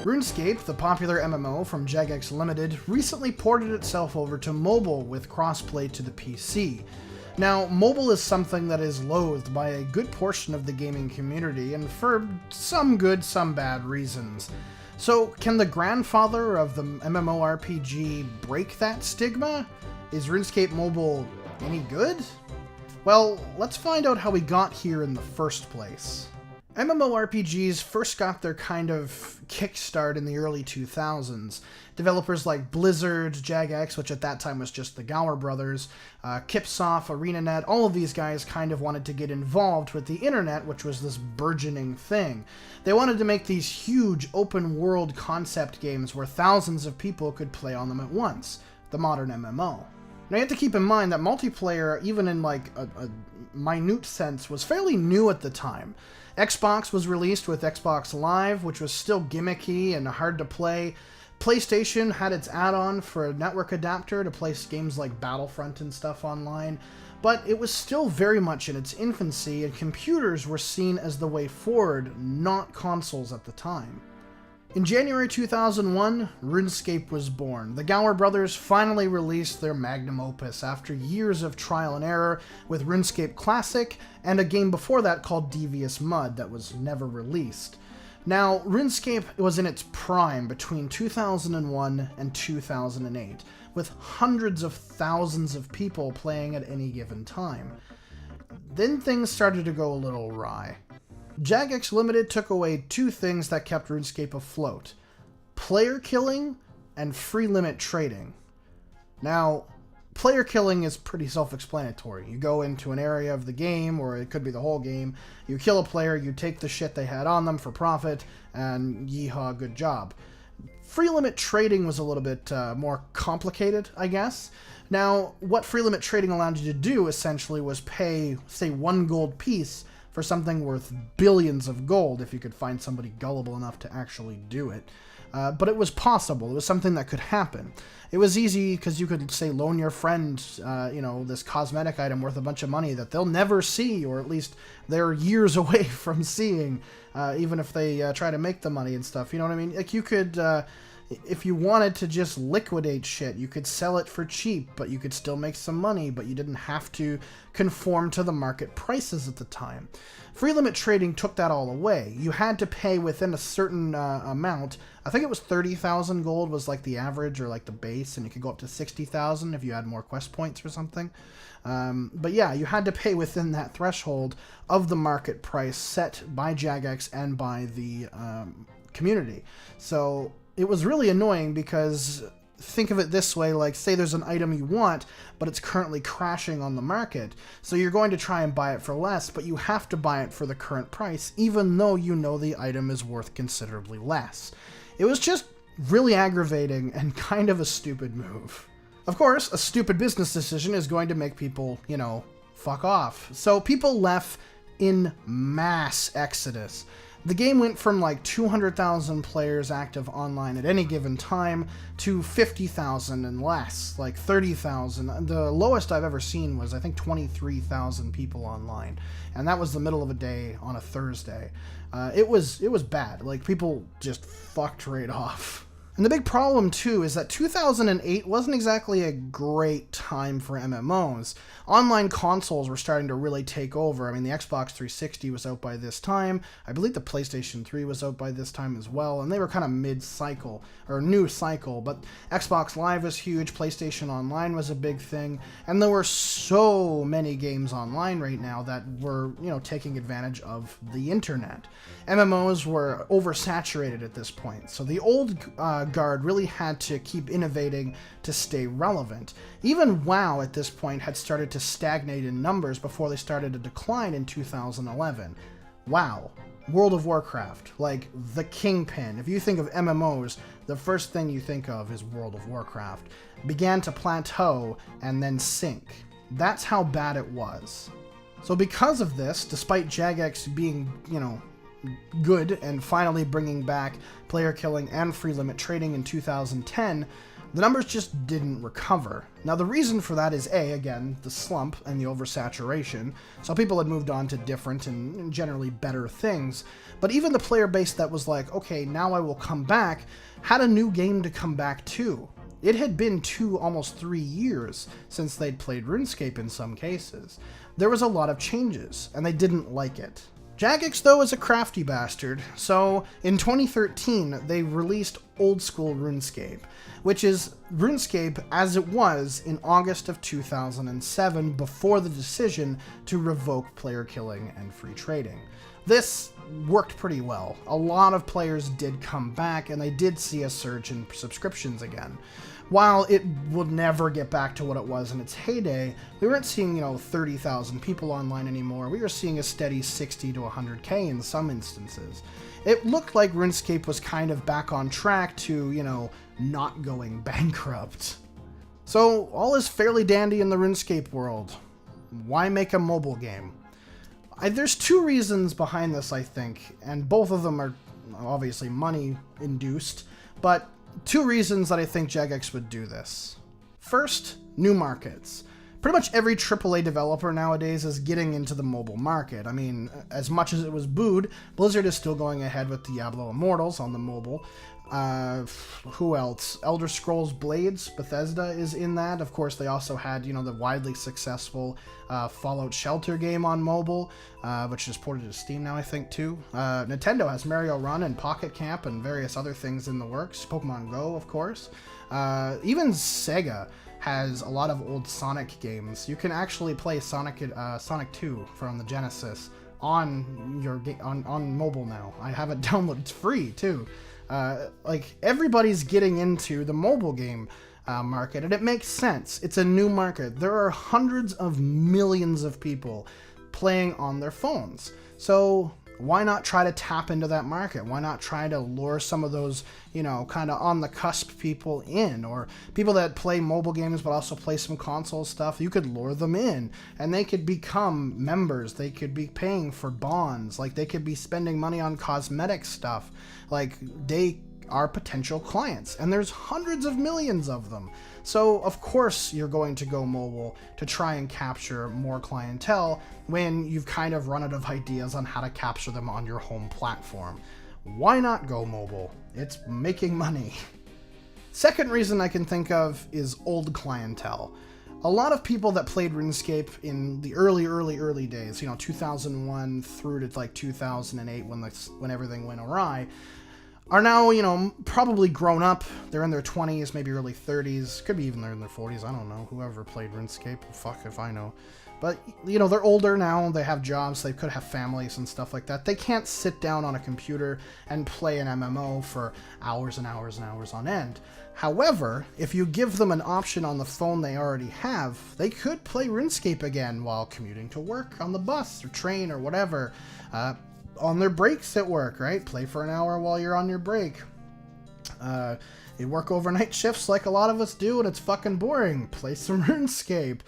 RuneScape, the popular MMO from Jagex Limited, recently ported itself over to mobile with crossplay to the PC. Now, mobile is something that is loathed by a good portion of the gaming community, and for some good, some bad reasons. So, can the grandfather of the MMORPG break that stigma? Is RuneScape Mobile any good? Well, let's find out how we got here in the first place. MMORPGs first got their kind of kickstart in the early 2000s. Developers like Blizzard, Jagex, which at that time was just the Gower brothers, Kipsoft, ArenaNet, all of these guys kind of wanted to get involved with the internet, which was this burgeoning thing. They wanted to make these huge open-world concept games where thousands of people could play on them at once, the modern MMO. Now you have to keep in mind that multiplayer, even in like a minute sense, was fairly new at the time. Xbox was released with Xbox Live, which was still gimmicky and hard to play. PlayStation had its add-on for a network adapter to play games like Battlefront and stuff online, but it was still very much in its infancy, and computers were seen as the way forward, not consoles at the time. In January 2001, RuneScape was born. The Gower brothers finally released their magnum opus after years of trial and error with RuneScape Classic and a game before that called Devious Mud that was never released. Now, RuneScape was in its prime between 2001 and 2008, with hundreds of thousands of people playing at any given time. Then things started to go a little awry. Jagex Limited took away two things that kept RuneScape afloat: player killing and free limit trading. Now, player killing is pretty self-explanatory. You go into an area of the game, or it could be the whole game, you kill a player, you take the shit they had on them for profit, and yeehaw, good job. Free limit trading was a little bit more complicated, I guess. Now, what free limit trading allowed you to do, essentially, was pay, say, 1 gold piece for something worth billions of gold, if you could find somebody gullible enough to actually do it. But it was possible. It was something that could happen. It was easy because you could, say, loan your friend, this cosmetic item worth a bunch of money that they'll never see, or at least they're years away from seeing, even if they try to make the money and stuff. You know what I mean? Like, you could, if you wanted to just liquidate shit, you could sell it for cheap, but you could still make some money, but you didn't have to conform to the market prices at the time. Free limit trading took that all away. You had to pay within a certain amount. I think it was 30,000 gold was like the average, or like the base, and you could go up to 60,000 if you had more quest points or something. But yeah, you had to pay within that threshold of the market price set by Jagex and by the community. So it was really annoying because, think of it this way, like, say there's an item you want, but it's currently crashing on the market, so you're going to try and buy it for less, but you have to buy it for the current price, even though you know the item is worth considerably less. It was just really aggravating and kind of a stupid move. Of course, a stupid business decision is going to make people, fuck off. So people left in mass exodus. The game went from like 200,000 players active online at any given time to 50,000 and less, like 30,000. The lowest I've ever seen was, I think, 23,000 people online, and that was the middle of a day on a Thursday. It was bad. Like, people just fucked right off. And the big problem, too, is that 2008 wasn't exactly a great time for MMOs. Online consoles were starting to really take over. I mean, the Xbox 360 was out by this time. I believe the PlayStation 3 was out by this time as well, and they were kind of mid-cycle, or new cycle. But Xbox Live was huge, PlayStation Online was a big thing, and there were so many games online right now that were, taking advantage of the internet. MMOs were oversaturated at this point, so the old guard really had to keep innovating to stay relevant. Even WoW at this point had started to stagnate in numbers before they started to decline in 2011. WoW, World of Warcraft, like the kingpin. If you think of MMOs, the first thing you think of is World of Warcraft. Began to plateau and then sink. That's how bad it was. So because of this, despite Jagex being, good and finally bringing back player killing and free limit trading in 2010, the numbers just didn't recover. Now the reason for that is again, the slump and the oversaturation, so people had moved on to different and generally better things, but even the player base that was like, okay, now I will come back, had a new game to come back to. It had been almost 3 years since they'd played RuneScape in some cases. There was a lot of changes, and they didn't like it. Jagex, though, is a crafty bastard, so in 2013, they released Old School Runescape, which is RuneScape as it was in August of 2007 before the decision to revoke player killing and free trading. This worked pretty well. A lot of players did come back, and they did see a surge in subscriptions again. While it would never get back to what it was in its heyday, we weren't seeing, 30,000 people online anymore. We were seeing a steady 60 to 100K in some instances. It looked like RuneScape was kind of back on track to, not going bankrupt. So all is fairly dandy in the RuneScape world. Why make a mobile game? There's 2 reasons behind this, I think, and both of them are obviously money-induced, but 2 reasons that I think Jagex would do this. First, new markets. Pretty much every AAA developer nowadays is getting into the mobile market. I mean, as much as it was booed, Blizzard is still going ahead with Diablo Immortals on the mobile. Who else? Elder Scrolls Blades, Bethesda is in that. Of course, they also had, the widely successful Fallout Shelter game on mobile, which is ported to Steam now, I think, too. Nintendo has Mario Run and Pocket Camp and various other things in the works. Pokemon Go, of course. Even Sega has a lot of old Sonic games. You can actually play Sonic 2 from the Genesis on your on mobile now. I have it downloaded. It's free, too. Everybody's getting into the mobile game market, and it makes sense. It's a new market. There are hundreds of millions of people playing on their phones. So why not try to tap into that market? Why not try to lure some of those, kind of on the cusp people in, or people that play mobile games but also play some console stuff? You could lure them in, and they could become members. They could be paying for bonds. Like, they could be spending money on cosmetic stuff. Like, they are potential clients, and there's hundreds of millions of them. So of course you're going to go mobile to try and capture more clientele when you've kind of run out of ideas on how to capture them on your home platform. Why not go mobile? It's making money. Second reason I can think of is old clientele. A lot of people that played RuneScape in the early days, 2001 through to like 2008 when everything went awry, are now, probably grown up. They're in their 20s, maybe early 30s. Could be even they're in their 40s. I don't know. Whoever played RuneScape, fuck if I know. But, they're older now. They have jobs. They could have families and stuff like that. They can't sit down on a computer and play an MMO for hours and hours and hours on end. However, if you give them an option on the phone they already have, they could play RuneScape again while commuting to work, on the bus or train or whatever. On their breaks at work, right? Play for an hour while you're on your break. You work overnight shifts like a lot of us do, and it's fucking boring. Play some RuneScape.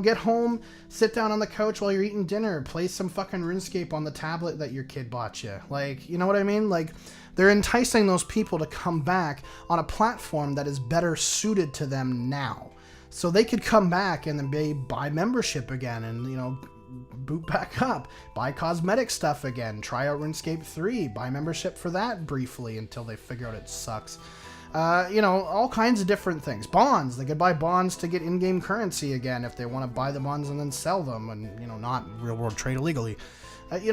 Get home, sit down on the couch while you're eating dinner, play some fucking RuneScape on the tablet that your kid bought you. Like, you know what I mean? Like, they're enticing those people to come back on a platform that is better suited to them now. So they could come back and then buy membership again and, boot back up, buy cosmetic stuff again, try out RuneScape 3, buy membership for that briefly until they figure out it sucks. All kinds of different things. Bonds, they could buy bonds to get in-game currency again if they want to buy the bonds and then sell them and, not real-world trade illegally.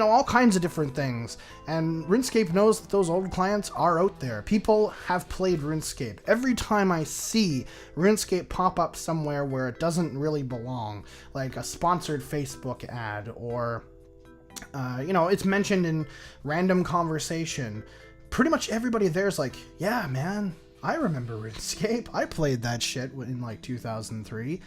All kinds of different things. And RuneScape knows that those old clients are out there. People have played RuneScape. Every time I see RuneScape pop up somewhere where it doesn't really belong, like a sponsored Facebook ad or, it's mentioned in random conversation, pretty much everybody there's like, yeah, man, I remember RuneScape. I played that shit in like 2003.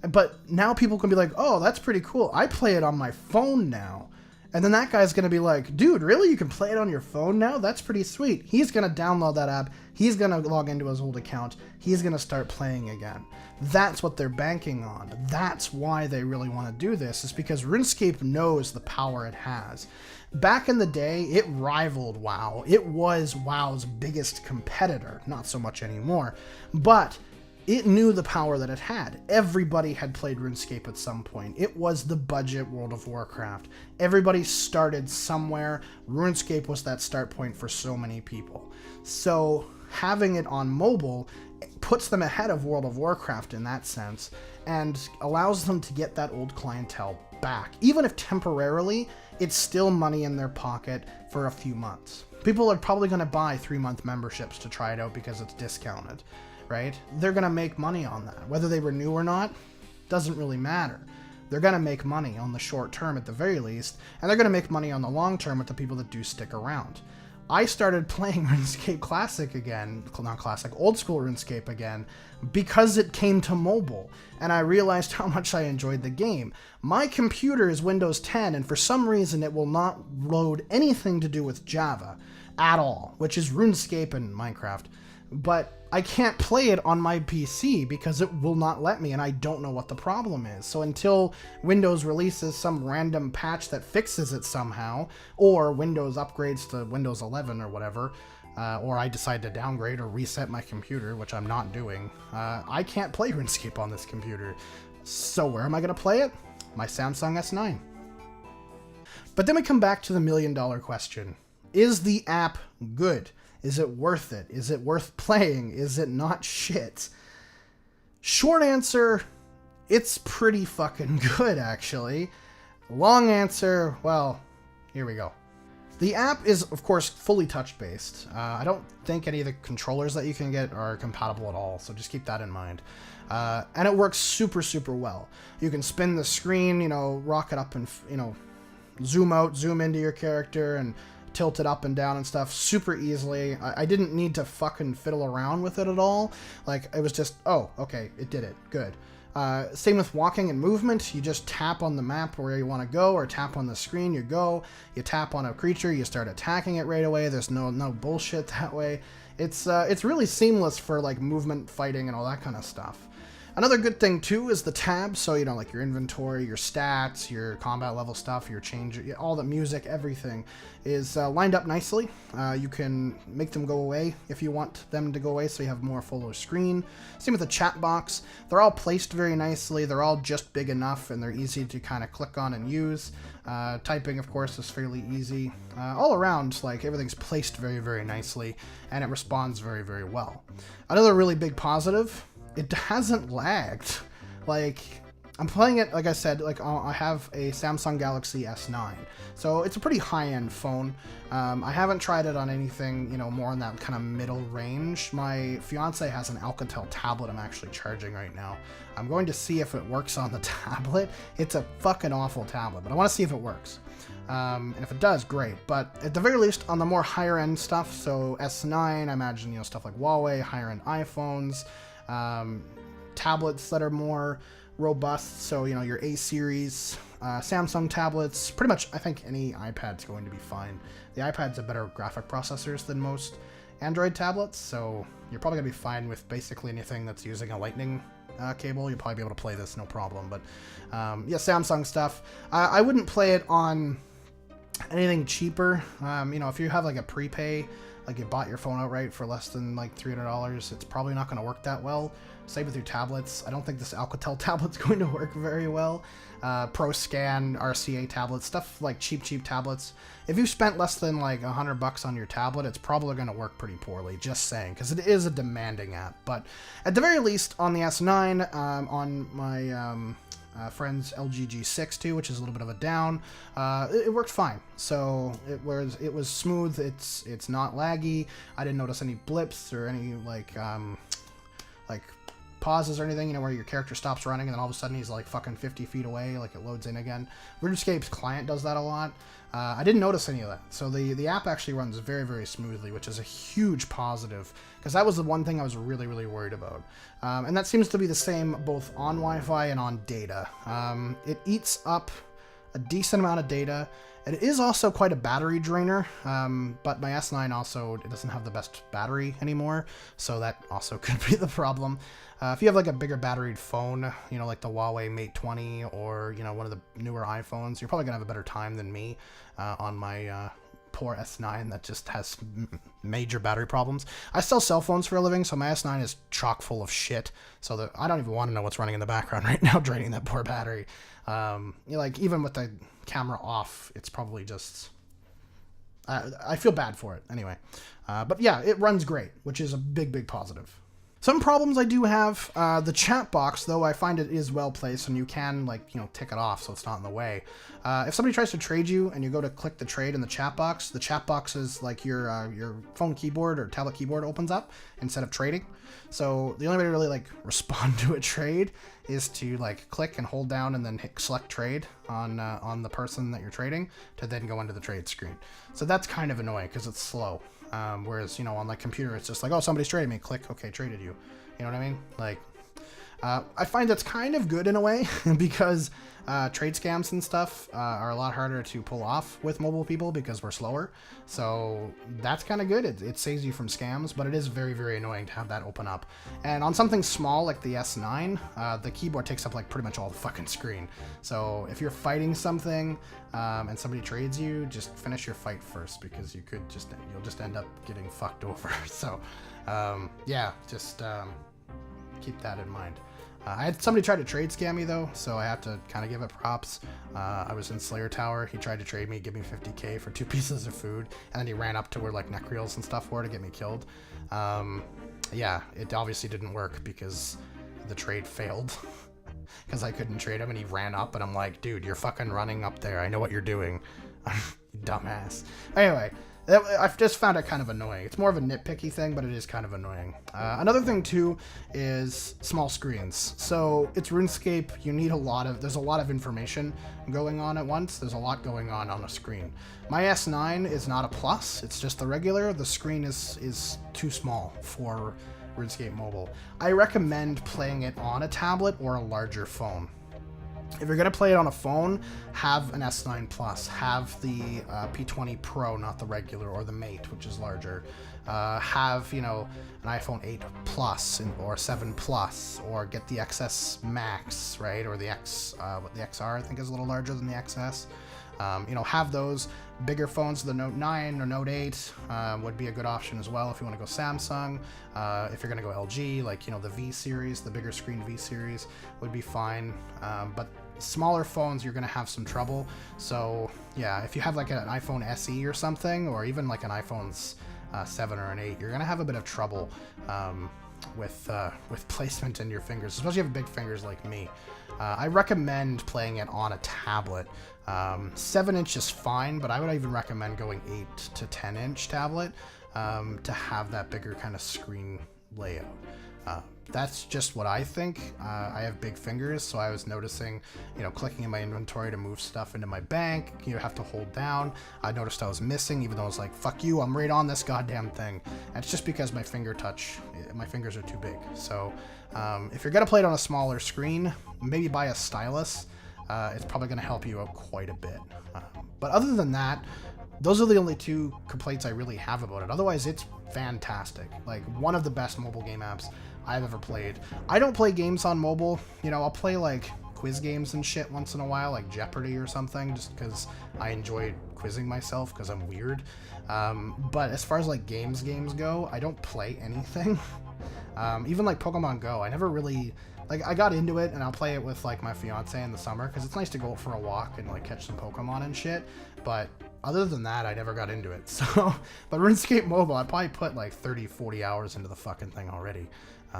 But now people can be like, oh, that's pretty cool. I play it on my phone now. And then that guy's going to be like, dude, really? You can play it on your phone now? That's pretty sweet. He's going to download that app. He's going to log into his old account. He's going to start playing again. That's what they're banking on. That's why they really want to do this, is because RuneScape knows the power it has. Back in the day, it rivaled WoW. It was WoW's biggest competitor. Not so much anymore, but it knew the power that it had. Everybody had played RuneScape at some point. It was the budget World of Warcraft. Everybody started somewhere. RuneScape was that start point for so many people. So having it on mobile puts them ahead of World of Warcraft in that sense, and allows them to get that old clientele back. Even if temporarily, it's still money in their pocket for a few months. People are probably going to buy 3-month memberships to try it out because it's discounted, right? They're going to make money on that. Whether they renew or not, doesn't really matter. They're going to make money on the short term at the very least, and they're going to make money on the long term with the people that do stick around. I started playing RuneScape Classic again, not Classic, old school RuneScape again, because it came to mobile, and I realized how much I enjoyed the game. My computer is Windows 10, and for some reason it will not load anything to do with Java at all, which is RuneScape and Minecraft. But I can't play it on my PC because it will not let me, and I don't know what the problem is. So until Windows releases some random patch that fixes it somehow, or Windows upgrades to Windows 11 or whatever, or I decide to downgrade or reset my computer, which I'm not doing, I can't play RuneScape on this computer. So where am I going to play it? My Samsung S9. But then we come back to the million-dollar question. Is the app good? Is it worth it? Is it worth playing? Is it not shit? Short answer, it's pretty fucking good, actually. Long answer, well, here we go. The app is, of course, fully touch-based. I don't think any of the controllers that you can get are compatible at all, so just keep that in mind. And it works super, super well. You can spin the screen, rock it up and, zoom out, zoom into your character, and tilt it up and down and stuff super easily. I didn't need to fucking fiddle around with it at all. Like, it was just, oh, okay, it did it. Good. Same with walking and movement. You just tap on the map where you want to go, or tap on the screen, you go. You tap on a creature, you start attacking it right away. There's no bullshit that way. It's really seamless for, like, movement, fighting, and all that kind of stuff. Another good thing, too, is the tabs. So, like your inventory, your stats, your combat level stuff, your change, all the music, everything is lined up nicely. You can make them go away if you want them to go away, so you have more fuller screen. Same with the chat box. They're all placed very nicely. They're all just big enough, and they're easy to kind of click on and use. Typing, of course, is fairly easy. All around, like, everything's placed very, very nicely, and it responds very, very well. Another really big positive, it hasn't lagged. Like, I'm playing it, like I said, like, I have a Samsung Galaxy S9, so it's a pretty high-end phone. I haven't tried it on anything, more in that kind of middle range. My fiance has an Alcatel tablet I'm actually charging right now. I'm going to see if it works on the tablet. It's a fucking awful tablet, but I want to see if it works. And if it does, great. But at the very least, on the more higher-end stuff, so S9, I imagine, stuff like Huawei, higher-end iPhones, tablets that are more robust, so your A series, Samsung tablets, pretty much I think any iPad's going to be fine. The iPads have better graphic processors than most Android tablets, so you're probably going to be fine with basically anything that's using a lightning cable. You'll probably be able to play this no problem. But yeah, Samsung stuff. I wouldn't play it on anything cheaper. If you have like a prepay, like you bought your phone outright for less than like $300, it's probably not going to work that well. Same with your tablets. I don't think this Alcatel tablet's going to work very well. ProScan, RCA tablets, stuff like cheap tablets. If you spent less than like $100 on your tablet, it's probably going to work pretty poorly, just saying, because it is a demanding app. But at the very least, on the S9, on my friend's LG G6 which is a little bit of a down, it worked fine. So it was smooth. It's not laggy. I didn't notice any blips or any like pauses or anything, where your character stops running and then all of a sudden he's like fucking 50 feet away, like it loads in again. RuneScape's client does that a lot. I didn't notice any of that. So the app actually runs very, very smoothly, which is a huge positive, because that was the one thing I was really, really worried about. And that seems to be the same both on Wi-Fi and on data. It eats up a decent amount of data. It is also quite a battery drainer, but my S9 also, it doesn't have the best battery anymore, so that also could be the problem. If you have like a bigger batteried phone, you know, like the Huawei Mate 20 or, you know, one of the newer iPhones, you're probably gonna have a better time than me on my poor S9 that just has major battery problems. I sell cell phones for a living, so my S9 is chock full of shit, so that I don't even want to know what's running in the background right now draining that poor battery. You know, like even with the camera off, it's probably just I feel bad for it anyway. But yeah, it runs great, which is a big positive. Some problems I do have, the chat box, though, I find it is well placed, and you can, like, you know, tick it off so it's not in the way. If somebody tries to trade you and you go to click the trade in the chat box is like your phone keyboard or tablet keyboard opens up instead of trading. So the only way to really like respond to a trade is to like click and hold down and then hit select trade on the person that you're trading to then go into the trade screen. So that's kind of annoying because it's slow. Whereas, you know, on the computer, it's just like, oh, somebody's trading me. Click, okay, traded you. You know what I mean? Like, I find that's kind of good in a way because trade scams and stuff are a lot harder to pull off with mobile people because we're slower. So that's kind of good. It saves you from scams, but it is very annoying to have that open up. And on something small like the S9, the keyboard takes up like pretty much all the fucking screen. So if you're fighting something and somebody trades you, just finish your fight first because you'll just end up getting fucked over. So yeah, just keep that in mind. I had somebody try to trade scam me though, so I have to kind of give it props. I was in Slayer Tower. He tried to trade me, give me 50k for 2 pieces of food, and then he ran up to where like neck reels and stuff were to get me killed. Yeah, it obviously didn't work because the trade failed because I couldn't trade him, and he ran up, and I'm like, dude, you're fucking running up there. I know what you're doing, you dumbass. Anyway. I've just found it kind of annoying. It's more of a nitpicky thing, but it is kind of annoying. Another thing too is small screens. So it's RuneScape. You need there's a lot of information going on at once. There's a lot going on a screen. My S9 is not a plus. It's just the regular. The screen is too small for RuneScape Mobile. I recommend playing it on a tablet or a larger phone. If you're going to play it on a phone, have an S9 Plus. Have the P20 Pro, not the regular, or the Mate, which is larger. Have, you know, an iPhone 8 Plus or 7 Plus, or get the XS Max, right? Or the the XR, I think, is a little larger than the XS. You know, have those. Bigger phones, the Note 9 or Note 8 would be a good option as well if you want to go Samsung. If you're going to go LG, like, you know, the V series, the bigger screen V series would be fine. But smaller phones, you're going to have some trouble. So yeah, if you have like an iPhone SE or something, or even like an iPhone's 7 or an 8, you're going to have a bit of trouble with placement in your fingers, especially if you have big fingers like me. I recommend playing it on a tablet. 7-inch is fine, but I would even recommend going 8 to 10-inch tablet to have that bigger kind of screen layout. That's just what I think. I have big fingers, so I was noticing, you know, clicking in my inventory to move stuff into my bank, you have to hold down. I noticed I was missing, even though I was like, fuck you, I'm right on this goddamn thing. And it's just because my fingers are too big. So if you're going to play it on a smaller screen, maybe buy a stylus. It's probably going to help you out quite a bit. But other than that, those are the only 2 complaints I really have about it. Otherwise, it's fantastic. Like, one of the best mobile game apps I've ever played. I don't play games on mobile. You know, I'll play, like, quiz games and shit once in a while, like Jeopardy or something, just because I enjoy quizzing myself because I'm weird. But as far as, like, games go, I don't play anything. Even, like, Pokemon Go, I never really... Like, I got into it, and I'll play it with, like, my fiance in the summer, because it's nice to go for a walk and, like, catch some Pokemon and shit, but other than that, I never got into it, so... But RuneScape Mobile, I probably put, like, 30, 40 hours into the fucking thing already,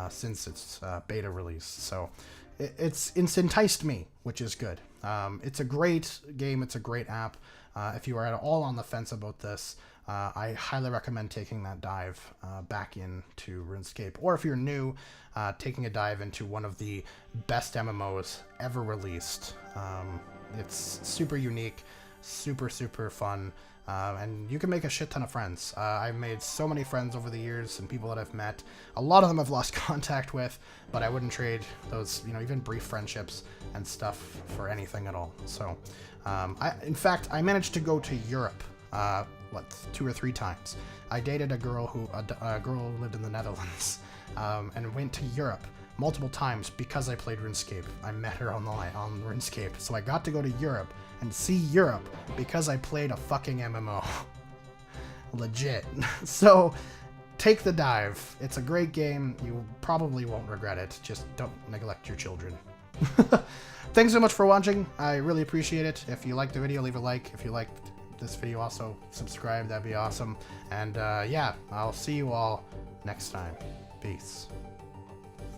since its beta release, so... It's enticed me, which is good. It's a great game, it's a great app. If you are at all on the fence about this, I highly recommend taking that dive back into RuneScape. Or if you're new, taking a dive into one of the best MMOs ever released. It's super unique, super fun, and you can make a shit ton of friends. I've made so many friends over the years and people that I've met. A lot of them I've lost contact with, but I wouldn't trade those, you know, even brief friendships and stuff for anything at all. So In fact, I managed to go to Europe, 2 or 3 times. I dated a girl who lived in the Netherlands, and went to Europe multiple times because I played RuneScape. I met her online on RuneScape, so I got to go to Europe and see Europe because I played a fucking MMO. Legit. So, take the dive. It's a great game. You probably won't regret it. Just don't neglect your children. Thanks so much for watching. I really appreciate it. If you liked the video, leave a like. If you liked this video, also subscribe. That'd be awesome. And yeah, I'll see you all next time. Peace.